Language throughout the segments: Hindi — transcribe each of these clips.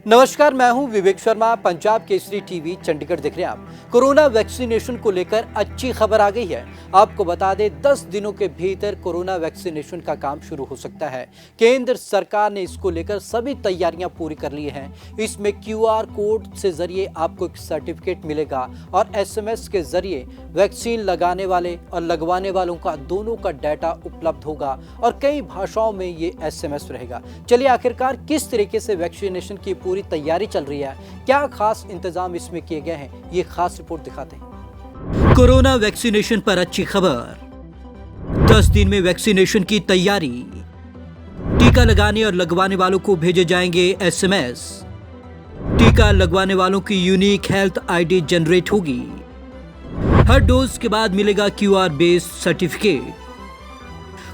नमस्कार, मैं हूं विवेक शर्मा। पंजाब केसरी टीवी चंडीगढ़ देख रहे हैं आप। कोरोना वैक्सीनेशन को लेकर अच्छी खबर आ गई है। आपको बता दें, 10 दिनों के भीतर कोरोना वैक्सीनेशन का काम शुरू हो सकता है। केंद्र सरकार ने इसको लेकर सभी तैयारियां पूरी कर ली हैं। इसमें QR कोड से जरिए आपको एक सर्टिफिकेट मिलेगा और SMS के जरिए वैक्सीन लगाने वाले और लगवाने वालों का दोनों का डाटा उपलब्ध होगा और कई भाषाओं में ये SMS रहेगा। चलिए, आखिरकार किस तरीके से वैक्सीनेशन की पूरी तैयारी चल रही है, क्या खास इंतजाम इसमें किए गए हैं, ये खास रिपोर्ट दिखाते हैं। कोरोना वैक्सीनेशन पर अच्छी खबर। 10 दिन में वैक्सीनेशन की तैयारी। टीका लगाने और लगवाने वालों को भेजे जाएंगे SMS। टीका लगवाने वालों की यूनिक हेल्थ ID जनरेट होगी। हर डोज के बाद मिलेगा QR based certificate.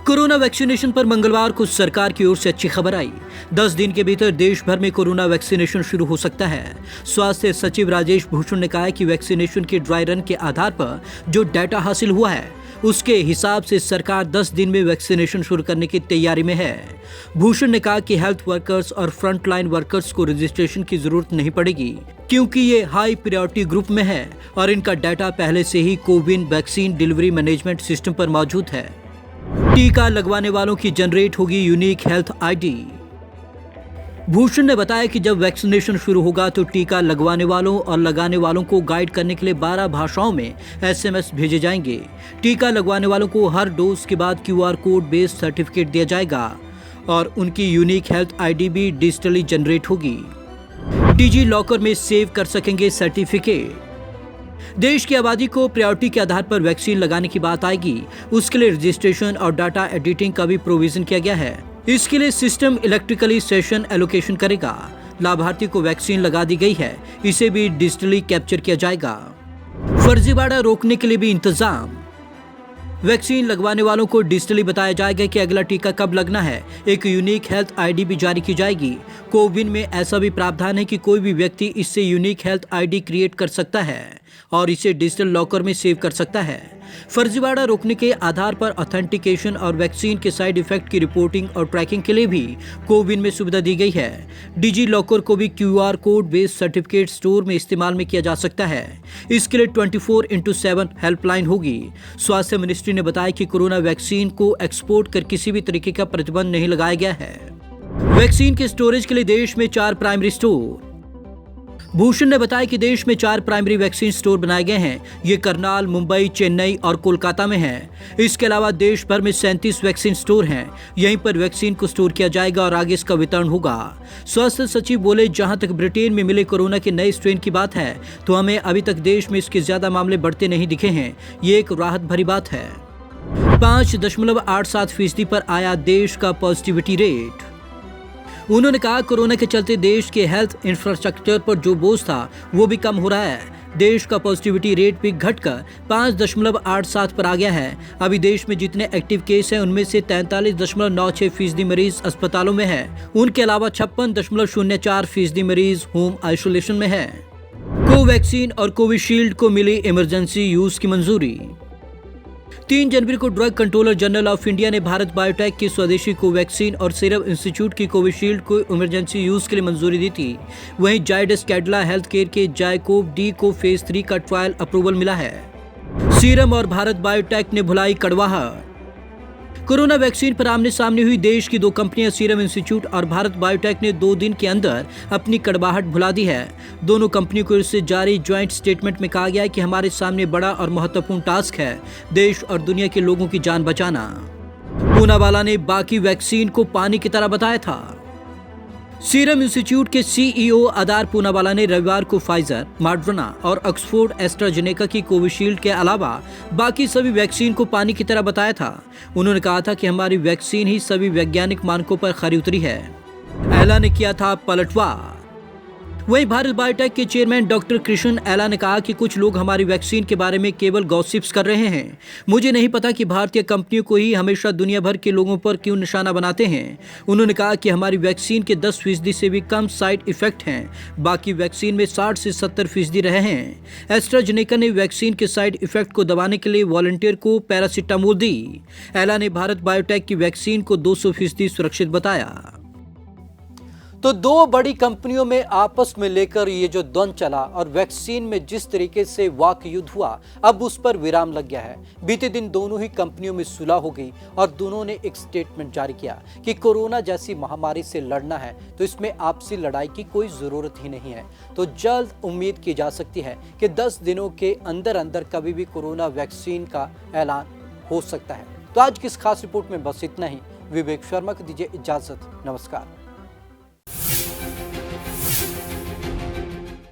Corona vaccination पर मंगलवार को सरकार की ओर से अच्छी खबर आई। 10 दिन के भीतर देश भर में कोरोना वैक्सीनेशन शुरू हो सकता है। स्वास्थ्य सचिव राजेश भूषण ने कहा है कि वैक्सीनेशन के ड्राई रन के आधार पर जो डाटा हासिल हुआ है, उसके हिसाब से सरकार 10 दिन में वैक्सीनेशन शुरू करने की तैयारी में है। भूषण ने कहा कि हेल्थ वर्कर्स और फ्रंटलाइन वर्कर्स को रजिस्ट्रेशन की जरूरत नहीं पड़ेगी, क्योंकि ये हाई प्रायोरिटी ग्रुप में है और इनका डाटा पहले से ही CoWIN vaccine delivery management system पर मौजूद है। टीका लगवाने वालों की जनरेट होगी यूनिक हेल्थ ID। भूषण ने बताया कि जब वैक्सीनेशन शुरू होगा तो टीका लगवाने वालों और लगाने वालों को गाइड करने के लिए 12 भाषाओं में SMS भेजे जाएंगे। टीका लगवाने वालों को हर डोज के बाद QR कोड बेस्ड सर्टिफिकेट दिया जाएगा और उनकी यूनिक हेल्थ ID भी डिजिटली जनरेट होगी। डिजी लॉकर में सेव कर सकेंगे सर्टिफिकेट। देश की आबादी को प्रायोरिटी के आधार पर वैक्सीन लगाने की बात आएगी, उसके लिए रजिस्ट्रेशन और डाटा एडिटिंग का भी प्रोविजन किया गया है। इसके लिए सिस्टम इलेक्ट्रिकली सेशन एलोकेशन करेगा। लाभार्थी को वैक्सीन लगा दी गई है, इसे भी डिजिटली कैप्चर किया जाएगा। फर्जीवाड़ा रोकने के लिए भी इंतजाम। वैक्सीन लगवाने वालों को डिजिटली बताया जाएगा कि अगला टीका कब लगना है। एक यूनिक हेल्थ ID भी जारी की जाएगी। कोविन में ऐसा भी प्रावधान है कि कोई भी व्यक्ति इससे यूनिक हेल्थ ID क्रिएट कर सकता है और इसे डिजिटल लॉकर में सेव कर सकता है। फर्जीवाड़ा रोकने के आधार पर ऑथेंटिकेशन और वैक्सीन के साइड इफेक्ट की रिपोर्टिंग और ट्रैकिंग के लिए भी कोविन में सुविधा दी गई है। डिजी लॉकर को भी QR code based certificate store में इस्तेमाल में किया जा सकता है। इसके लिए 24/7 हेल्पलाइन होगी। स्वास्थ्य मिनिस्ट्री ने बताया कि कोरोना वैक्सीन को एक्सपोर्ट कर किसी भी तरीके का प्रतिबंध नहीं लगाया गया है। वैक्सीन के स्टोरेज के लिए देश में 4 प्राइमरी स्टोर। भूषण ने बताया कि देश में 4 प्राइमरी वैक्सीन स्टोर बनाए गए हैं। ये करनाल, मुंबई, चेन्नई और कोलकाता में हैं। इसके अलावा देश भर में 37 वैक्सीन स्टोर हैं। यहीं पर वैक्सीन को स्टोर किया जाएगा और आगे इसका वितरण होगा। स्वास्थ्य सचिव बोले, जहां तक ब्रिटेन में मिले कोरोना के नए स्ट्रेन की बात है, तो हमें अभी तक देश में इसके ज्यादा मामले बढ़ते नहीं दिखे हैं। ये एक राहत भरी बात है। 5.87% पर आया देश का पॉजिटिविटी रेट। उन्होंने कहा, कोरोना के चलते देश के हेल्थ इंफ्रास्ट्रक्चर पर जो बोझ था वो भी कम हो रहा है। देश का पॉजिटिविटी रेट भी घटकर 5.87 पर आ गया है। अभी देश में जितने एक्टिव केस हैं उनमें से 43.96% मरीज अस्पतालों में है। उनके अलावा 56.04% मरीज होम आइसोलेशन में है। कोवैक्सीन और कोविशील्ड को मिली इमरजेंसी यूज की मंजूरी। 3 जनवरी को drug controller general of India ने भारत बायोटेक की स्वदेशी कोवैक्सीन और सीरम इंस्टीट्यूट की कोविशील्ड को इमरजेंसी यूज के लिए मंजूरी दी थी। वहीं जायडस कैडिला हेल्थ केयर के जायकोव डी को फेज 3 का ट्रायल अप्रूवल मिला है। सीरम और भारत बायोटेक ने भुलाई कड़वाहट। कोरोना वैक्सीन पर आमने सामने हुई देश की 2 कंपनियां सीरम इंस्टीट्यूट और भारत बायोटेक ने 2 दिन के अंदर अपनी कड़वाहट भुला दी है। दोनों कंपनियों की ओर से जारी ज्वाइंट स्टेटमेंट में कहा गया है कि हमारे सामने बड़ा और महत्वपूर्ण टास्क है, देश और दुनिया के लोगों की जान बचाना। पूनावाला ने बाकी वैक्सीन को पानी की तरह बताया था। सीरम इंस्टीट्यूट के CEO आदार पूनावाला ने रविवार को फाइजर, मॉडर्ना और ऑक्सफोर्ड एस्ट्राजेनेका की कोविशील्ड के अलावा बाकी सभी वैक्सीन को पानी की तरह बताया था। उन्होंने कहा था कि हमारी वैक्सीन ही सभी वैज्ञानिक मानकों पर खरी उतरी है। एला ने किया था पलटवार। वहीं भारत बायोटेक के चेयरमैन डॉक्टर कृष्ण एला ने कहा कि कुछ लोग हमारी वैक्सीन के बारे में केवल गॉसिप्स कर रहे हैं। मुझे नहीं पता कि भारतीय कंपनियों को ही हमेशा दुनिया भर के लोगों पर क्यों निशाना बनाते हैं। उन्होंने कहा कि हमारी वैक्सीन के 10% से भी कम साइड इफेक्ट हैं। बाकी वैक्सीन में 60 से 70% रहे हैं। एस्ट्राजेनेका ने वैक्सीन के साइड इफेक्ट को दबाने के लिए वॉलंटियर को पैरासीटामोल दी। एला ने भारत बायोटेक की वैक्सीन को 200% सुरक्षित बताया। तो दो बड़ी कंपनियों में आपस में लेकर ये जो द्वंद्व चला और वैक्सीन में जिस तरीके से वाक युद्ध हुआ, अब उस पर विराम लग गया है। बीते दिन दोनों ही कंपनियों में सुलह हो गई और दोनों ने एक स्टेटमेंट जारी किया कि कोरोना जैसी महामारी से लड़ना है तो इसमें आपसी लड़ाई की कोई जरूरत ही नहीं है। तो जल्द उम्मीद की जा सकती है कि 10 दिनों के अंदर अंदर कभी भी कोरोना वैक्सीन का ऐलान हो सकता है। तो आज की इस खास रिपोर्ट में बस इतना ही। विवेक शर्मा को दीजिए इजाजत। नमस्कार।